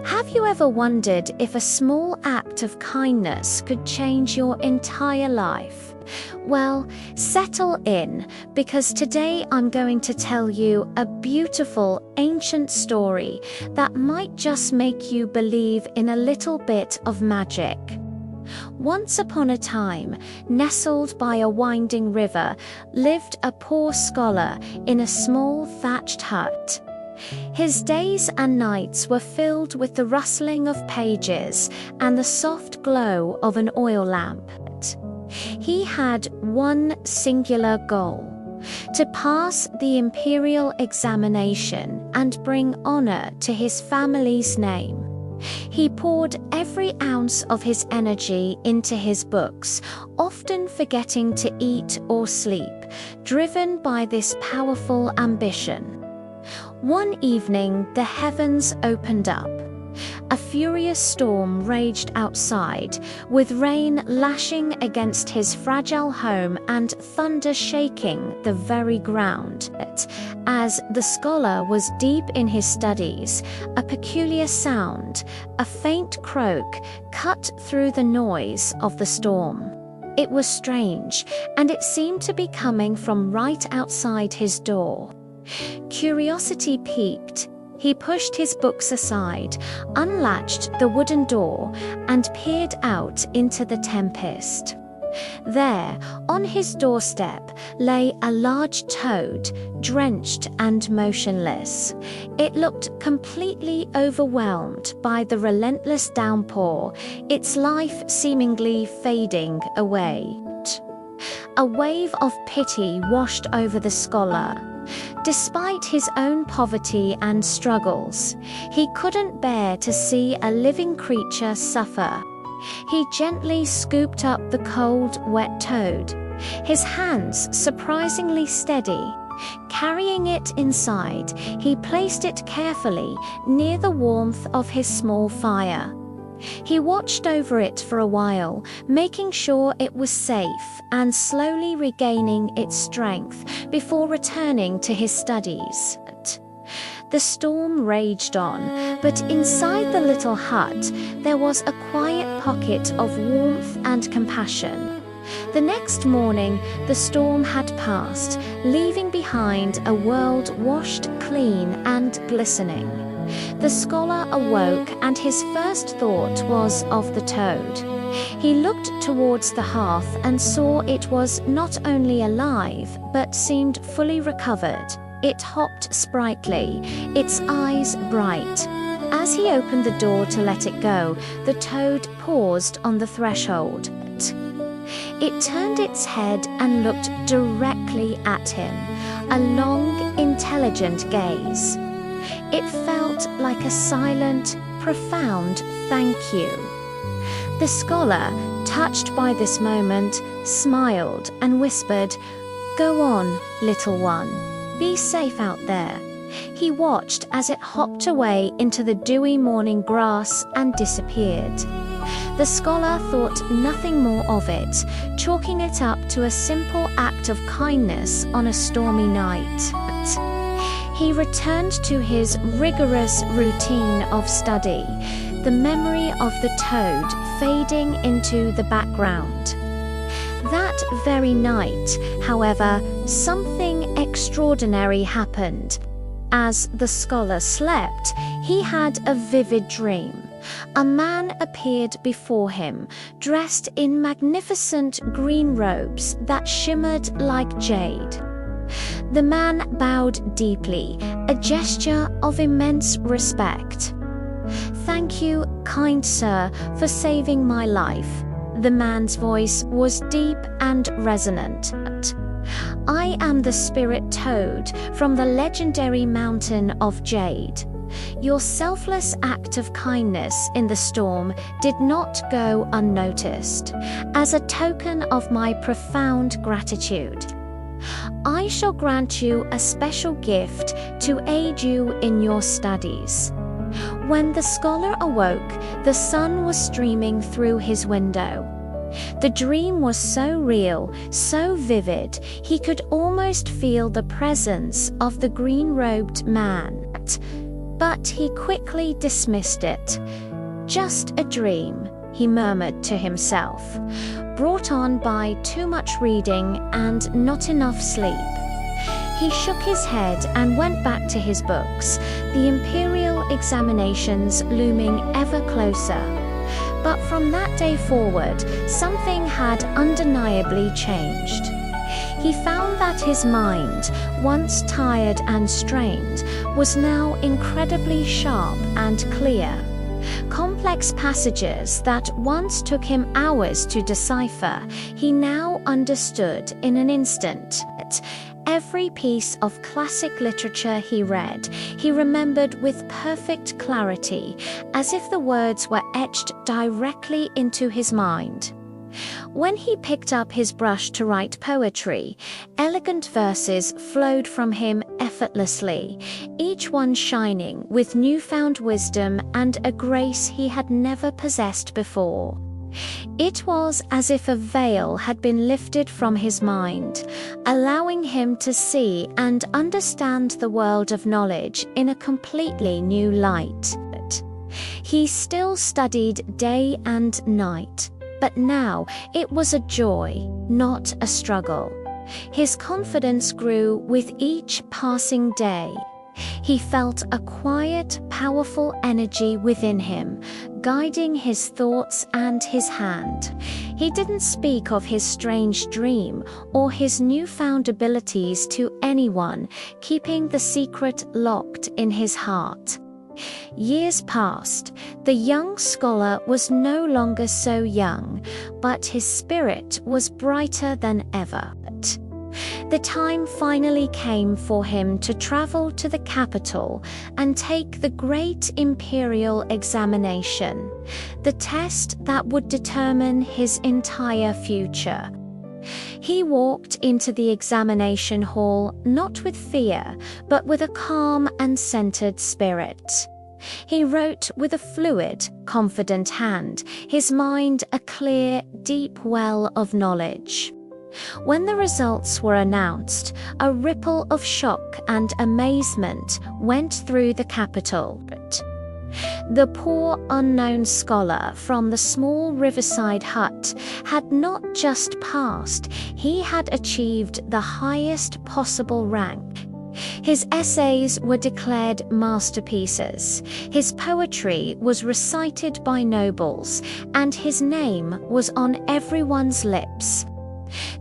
Have you ever wondered if a small act of kindness could change your entire life? Well, settle in, because today I'm going to tell you a beautiful ancient story that might just make you believe in a little bit of magic. Once upon a time, nestled by a winding river, lived a poor scholar in a small thatched hut. His days and nights were filled with the rustling of pages and the soft glow of an oil lamp. He had one singular goal: to pass the imperial examination and bring honor to his family's name. He poured every ounce of his energy into his books, often forgetting to eat or sleep, driven by this powerful ambition. One evening, the heavens opened up. A furious storm raged outside, with rain lashing against his fragile home and thunder shaking the very ground. As the scholar was deep in his studies, a peculiar sound, a faint croak, cut through the noise of the storm. It was strange, and it seemed to be coming from right outside his door. Curiosity piqued. He pushed his books aside, unlatched the wooden door, and peered out into the tempest. There, on his doorstep, lay a large toad, drenched and motionless. It looked completely overwhelmed by the relentless downpour, its life seemingly fading away. A wave of pity washed over the scholar. Despite his own poverty and struggles, he couldn't bear to see a living creature suffer. He gently scooped up the cold, wet toad, his hands surprisingly steady. Carrying it inside, he placed it carefully near the warmth of his small fire. He watched over it for a while, making sure it was safe and slowly regaining its strength before returning to his studies. The storm raged on, but inside the little hut, there was a quiet pocket of warmth and compassion. The next morning, the storm had passed, leaving behind a world washed clean and glistening. The scholar awoke, and his first thought was of the toad. He looked towards the hearth and saw it was not only alive, but seemed fully recovered. It hopped sprightly, its eyes bright. As he opened the door to let it go, the toad paused on the threshold. It turned its head and looked directly at him, a long, intelligent gaze. It felt like a silent, profound thank you. The scholar, touched by this moment, smiled and whispered, "Go on, little one. Be safe out there." He watched as it hopped away into the dewy morning grass and disappeared. The scholar thought nothing more of it, chalking it up to a simple act of kindness on a stormy night. He returned to his rigorous routine of study, the memory of the toad fading into the background. That very night, however, something extraordinary happened. As the scholar slept, he had a vivid dream. A man appeared before him, dressed in magnificent green robes that shimmered like jade. The man bowed deeply, a gesture of immense respect. "Thank you, kind sir, for saving my life." The man's voice was deep and resonant. "I am the spirit toad from the legendary mountain of jade. Your selfless act of kindness in the storm did not go unnoticed. As a token of my profound gratitude, I shall grant you a special gift to aid you in your studies." When the scholar awoke, the sun was streaming through his window. The dream was so real, so vivid, he could almost feel the presence of the green-robed man. But he quickly dismissed it. "Just a dream," he murmured to himself, brought on by too much reading and not enough sleep. He shook his head and went back to his books, the imperial examinations looming ever closer. But from that day forward, something had undeniably changed. He found that his mind, once tired and strained, was now incredibly sharp and clear. Complex passages that once took him hours to decipher, he now understood in an instant. Every piece of classic literature he read, he remembered with perfect clarity, as if the words were etched directly into his mind. When he picked up his brush to write poetry, elegant verses flowed from him effortlessly, each one shining with newfound wisdom and a grace he had never possessed before. It was as if a veil had been lifted from his mind, allowing him to see and understand the world of knowledge in a completely new light. He still studied day and night, but now it was a joy, not a struggle. His confidence grew with each passing day. He felt a quiet, powerful energy within him, guiding his thoughts and his hand. He didn't speak of his strange dream or his newfound abilities to anyone, keeping the secret locked in his heart. Years passed. The young scholar was no longer so young, but his spirit was brighter than ever. The time finally came for him to travel to the capital and take the great imperial examination, the test that would determine his entire future. He walked into the examination hall not with fear, but with a calm and centered spirit. He wrote with a fluid, confident hand, his mind a clear, deep well of knowledge. When the results were announced, a ripple of shock and amazement went through the capital. The poor unknown scholar from the small riverside hut had not just passed, he had achieved the highest possible rank. His essays were declared masterpieces, his poetry was recited by nobles, and his name was on everyone's lips.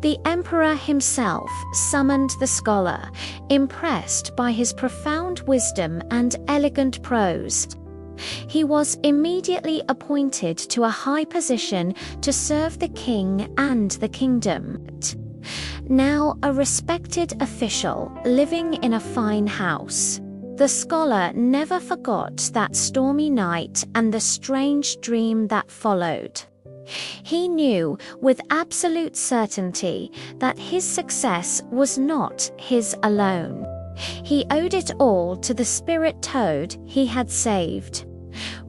The emperor himself summoned the scholar, impressed by his profound wisdom and elegant prose. He was immediately appointed to a high position to serve the king and the kingdom. Now a respected official living in a fine house, the scholar never forgot that stormy night and the strange dream that followed. He knew with absolute certainty that his success was not his alone. He owed it all to the spirit toad he had saved.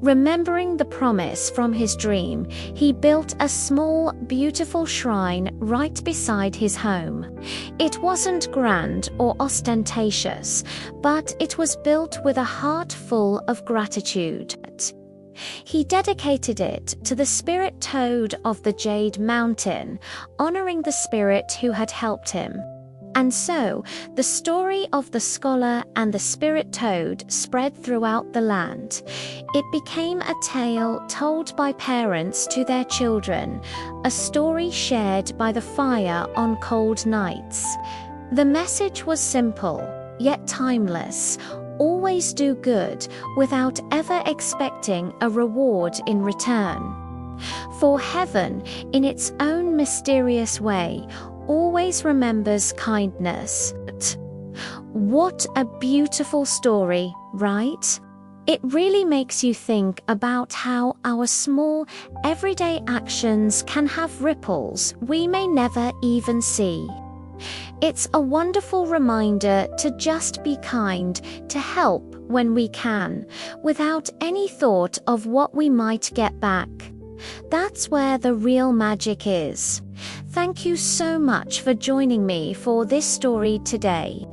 Remembering the promise from his dream, he built a small, beautiful shrine right beside his home. It wasn't grand or ostentatious, but it was built with a heart full of gratitude. He dedicated it to the spirit toad of the Jade Mountain, honoring the spirit who had helped him. And so, the story of the scholar and the spirit toad spread throughout the land. It became a tale told by parents to their children, a story shared by the fire on cold nights. The message was simple, yet timeless. Always do good without ever expecting a reward in return. For heaven, in its own mysterious way, always remembers kindness. What a beautiful story, right? It really makes you think about how our small, everyday actions can have ripples we may never even see. It's a wonderful reminder to just be kind, to help when we can, without any thought of what we might get back. That's where the real magic is. Thank you so much for joining me for this story today.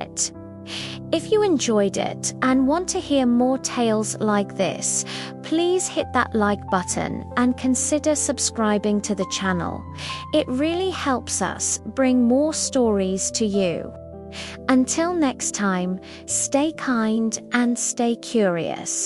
If you enjoyed it and want to hear more tales like this, please hit that like button and consider subscribing to the channel. It really helps us bring more stories to you. Until next time, stay kind and stay curious.